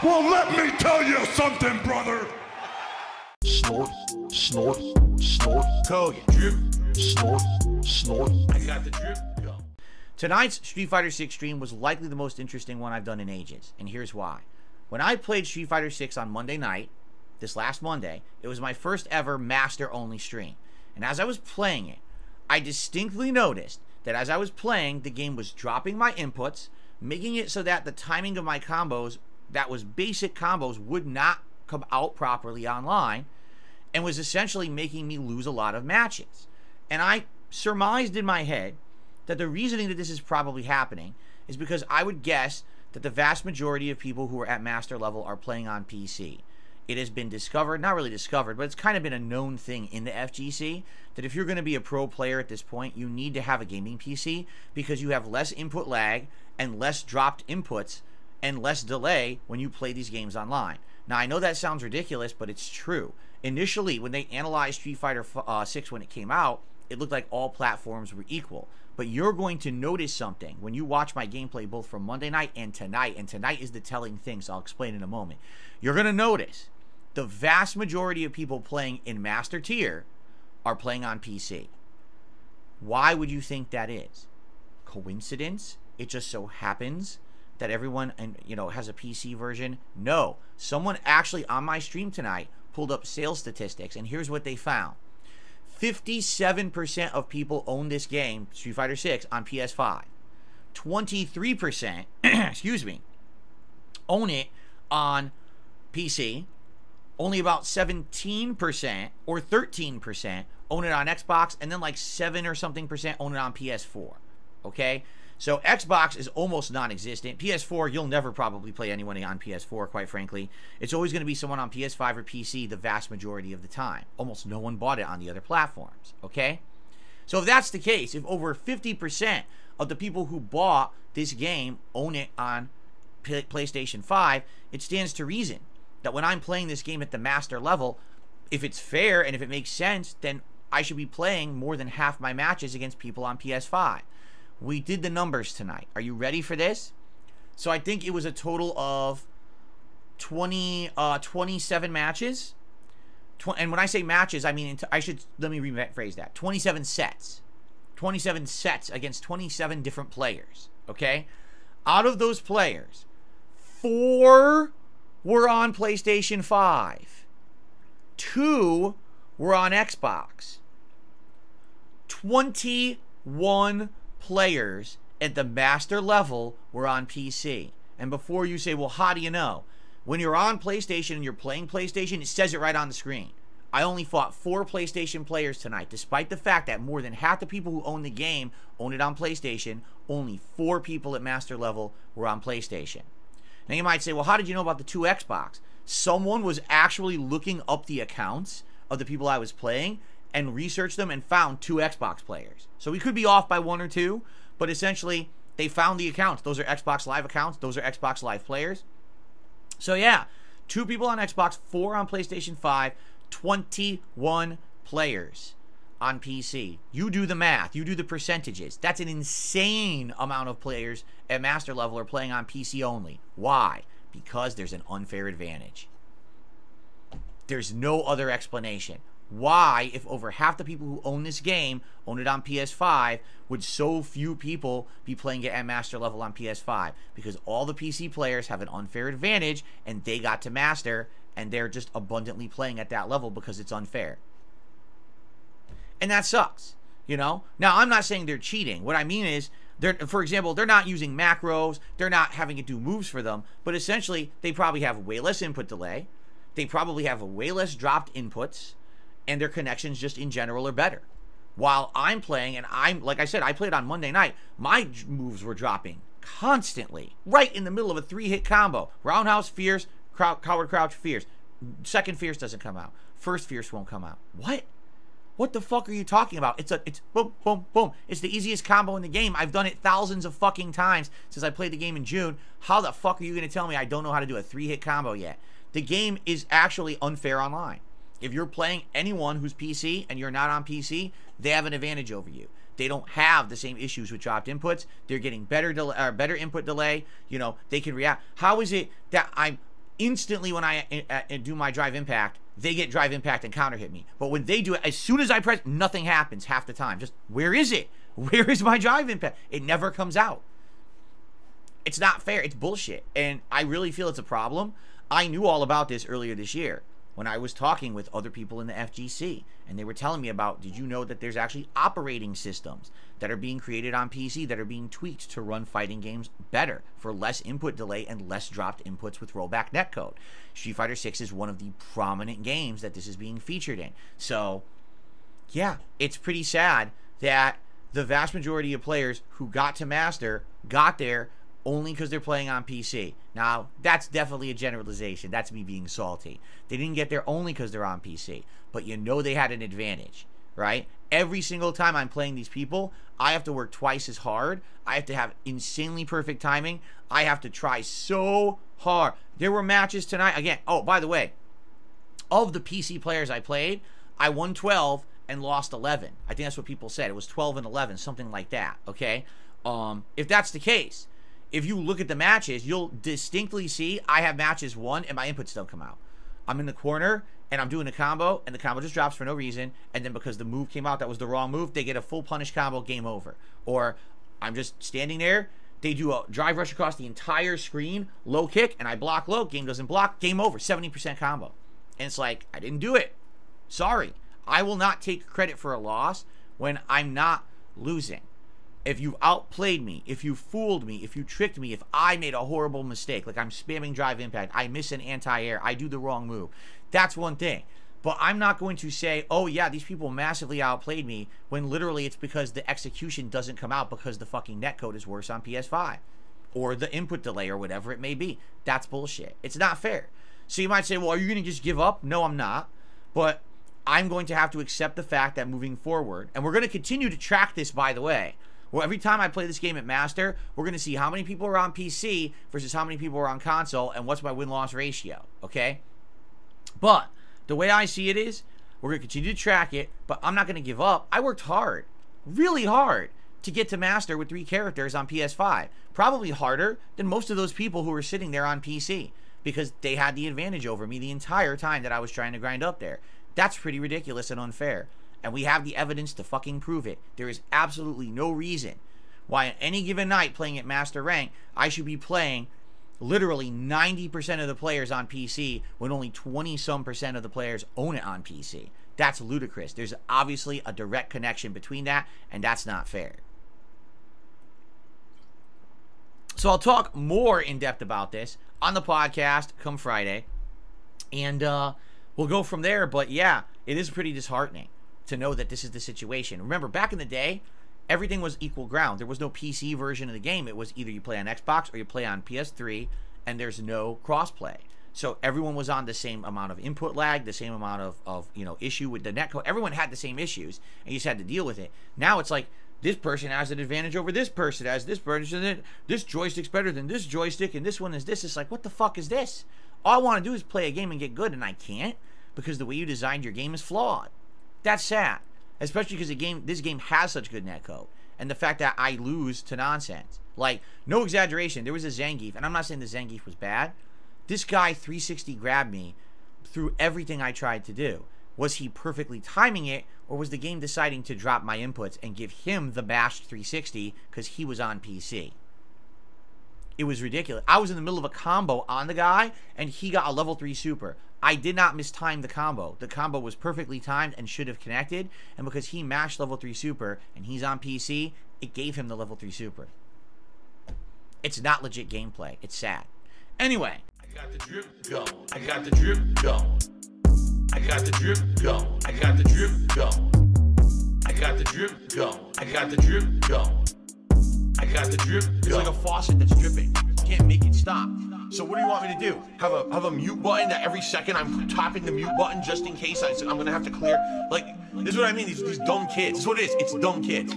Well, let me tell you something, brother. Snort, snort, snort. Kogan. Drip, snort, snort. I got the drip. Go. Tonight's Street Fighter 6 stream was likely the most interesting one I've done in ages, and here's why. When I played Street Fighter 6 on Monday night, this last Monday, it was my first ever master-only stream. And as I was playing it, I distinctly noticed that as I was playing, the game was dropping my inputs, making it so that the timing of my combos, that was basic combos, would not come out properly online, and was essentially making me lose a lot of matches. And I surmised in my head that the reasoning that this is probably happening is because I would guess that the vast majority of people who are at master level are playing on PC. It has been discovered, not really discovered, but it's kind of been a known thing in the FGC that if you're going to be a pro player at this point, you need to have a gaming PC because you have less input lag and less dropped inputs and less delay when you play these games online. Now, I know that sounds ridiculous, but it's true. Initially, when they analyzed Street Fighter 6 when it came out, it looked like all platforms were equal. But you're going to notice something when you watch my gameplay both from Monday night and tonight is the telling thing, so I'll explain in a moment. You're going to notice the vast majority of people playing in Master Tier are playing on PC. Why would you think that is? Coincidence? It just so happens that everyone has a PC version? No. Someone actually on my stream tonight pulled up sales statistics, and here's what they found. 57% of people own this game, Street Fighter 6, on PS5. 23%, excuse me, own it on PC. Only about 17% or 13% own it on Xbox, and then like 7 or something percent own it on PS4. Okay? So Xbox is almost non-existent. PS4, you'll never probably play anyone on PS4, quite frankly. It's always going to be someone on PS5 or PC the vast majority of the time. Almost no one bought it on the other platforms, okay? So if that's the case, if over 50% of the people who bought this game own it on PlayStation 5, it stands to reason that when I'm playing this game at the master level, if it's fair and if it makes sense, then I should be playing more than half my matches against people on PS5. We did the numbers tonight. Are you ready for this? So I think it was a total of 27 matches. And when I say matches, I mean, let me rephrase that. 27 sets. 27 sets against 27 different players. Okay? Out of those players, 4 were on PlayStation 5. 2 were on Xbox. 21 players at the master level were on PC. And before you say, well, how do you know? When you're on PlayStation and you're playing PlayStation, it says it right on the screen. I only fought 4 PlayStation players tonight, despite the fact that more than half the people who own the game own it on PlayStation. Only 4 people at master level were on PlayStation. Now you might say, well, how did you know about the 2 Xbox? Someone was actually looking up the accounts of the people I was playing and researched them and found 2 Xbox players. So we could be off by 1 or 2, but essentially they found the accounts. Those are Xbox Live accounts. Those are Xbox Live players. So yeah, 2 people on Xbox, 4 on PlayStation 5, 21 players on PC. You do the math. You do the percentages. That's an insane amount of players at master level are playing on PC only. Why? Because there's an unfair advantage. There's no other explanation. Why, if over half the people who own this game own it on PS5, would so few people be playing it at master level on PS5? Because all the PC players have an unfair advantage, and they got to master, and they're just abundantly playing at that level because it's unfair. And that sucks, you know? Now, I'm not saying they're cheating. What I mean is, for example, they're not using macros, they're not having to do moves for them, but essentially, they probably have way less input delay, they probably have way less dropped inputs, and their connections just in general are better. While I'm playing, and like I said, I played on Monday night, my moves were dropping constantly, right in the middle of a 3-hit combo. Roundhouse, Fierce, Coward Crouch, Fierce. Second Fierce doesn't come out. First Fierce won't come out. What? What the fuck are you talking about? It's boom, boom, boom. It's the easiest combo in the game. I've done it thousands of fucking times since I played the game in June. How the fuck are you going to tell me I don't know how to do a 3-hit combo yet? The game is actually unfair online. If you're playing anyone who's PC and you're not on PC, they have an advantage over you. They don't have the same issues with dropped inputs. They're getting better input delay. You know, they can react. How is it that instantly when I do my drive impact, they get drive impact and counter hit me. But when they do it, as soon as I press, nothing happens half the time. Just, where is it? Where is my drive impact? It never comes out. It's not fair. It's bullshit. And I really feel it's a problem. I knew all about this earlier this year when I was talking with other people in the FGC, and they were telling me about, did you know that there's actually operating systems that are being created on PC that are being tweaked to run fighting games better for less input delay and less dropped inputs with rollback netcode. Street Fighter 6 is one of the prominent games that this is being featured in. So, yeah, it's pretty sad that the vast majority of players who got to Master got there only because they're playing on PC. Now, that's definitely a generalization. That's me being salty. They didn't get there only because they're on PC. But you know they had an advantage, right? Every single time I'm playing these people, I have to work twice as hard. I have to have insanely perfect timing. I have to try so hard. There were matches tonight. Again, oh, by the way, of the PC players I played, I won 12 and lost 11. I think that's what people said. It was 12 and 11, something like that, okay? If that's the case, if you look at the matches, you'll distinctly see I have matches won and my inputs don't come out. I'm in the corner and I'm doing a combo and the combo just drops for no reason, and then because the move came out that was the wrong move, they get a full punish combo, game over. Or I'm just standing there, they do a drive rush across the entire screen, low kick, and I block low, game doesn't block, game over, 70% combo. And it's like, I didn't do it. Sorry. I will not take credit for a loss when I'm not losing. If you've outplayed me, if you fooled me, if you tricked me, if I made a horrible mistake, like I'm spamming drive impact, I miss an anti-air, I do the wrong move, that's one thing. But I'm not going to say, oh yeah, these people massively outplayed me, when literally it's because the execution doesn't come out because the fucking netcode is worse on PS5. Or the input delay or whatever it may be. That's bullshit. It's not fair. So you might say, well, are you going to just give up? No, I'm not. But I'm going to have to accept the fact that moving forward, and we're going to continue to track this, by the way. Well, every time I play this game at Master, we're going to see how many people are on PC versus how many people are on console and what's my win-loss ratio, okay? But the way I see it is, we're going to continue to track it, but I'm not going to give up. I worked hard, really hard, to get to Master with 3 characters on PS5. Probably harder than most of those people who were sitting there on PC because they had the advantage over me the entire time that I was trying to grind up there. That's pretty ridiculous and unfair. And we have the evidence to fucking prove it. There is absolutely no reason why on any given night playing at Master Rank, I should be playing literally 90% of the players on PC when only 20-some% of the players own it on PC. That's ludicrous. There's obviously a direct connection between that, and that's not fair. So I'll talk more in depth about this on the podcast come Friday, and we'll go from there. But yeah, it is pretty disheartening to know that this is the situation. Remember, back in the day, everything was equal ground. There was no PC version of the game. It was either you play on Xbox or you play on PS3, and there's no crossplay. So everyone was on the same amount of input lag, the same amount of issue with the netcode. Everyone had the same issues, and you just had to deal with it. Now it's like, this person has an advantage over this person, this joystick's better than this joystick, and this one is this. It's like, what the fuck is this? All I want to do is play a game and get good, and I can't because the way you designed your game is flawed. That's sad, especially because this game has such good netcode, and the fact that I lose to nonsense. Like, no exaggeration, there was a Zangief, and I'm not saying the Zangief was bad. This guy 360 grabbed me through everything I tried to do. Was he perfectly timing it, or was the game deciding to drop my inputs and give him the bashed 360 because he was on PC? It was ridiculous. I was in the middle of a combo on the guy, and he got a level 3 super. I did not mistime the combo. The combo was perfectly timed and should have connected, and because he mashed level 3 super and he's on PC, it gave him the level 3 super. It's not legit gameplay. It's sad. Anyway. I got the drip going. I got the drip going. I got the drip going. I got the drip going. I got the drip going. I got the drip going. I got the drip going. It's like a faucet that's dripping. You can't make it stop. So what do you want me to do? Have a mute button that every second I'm tapping the mute button just in case I'm gonna have to clear? Like, this is what I mean, these dumb kids. This is what it is, it's dumb kids.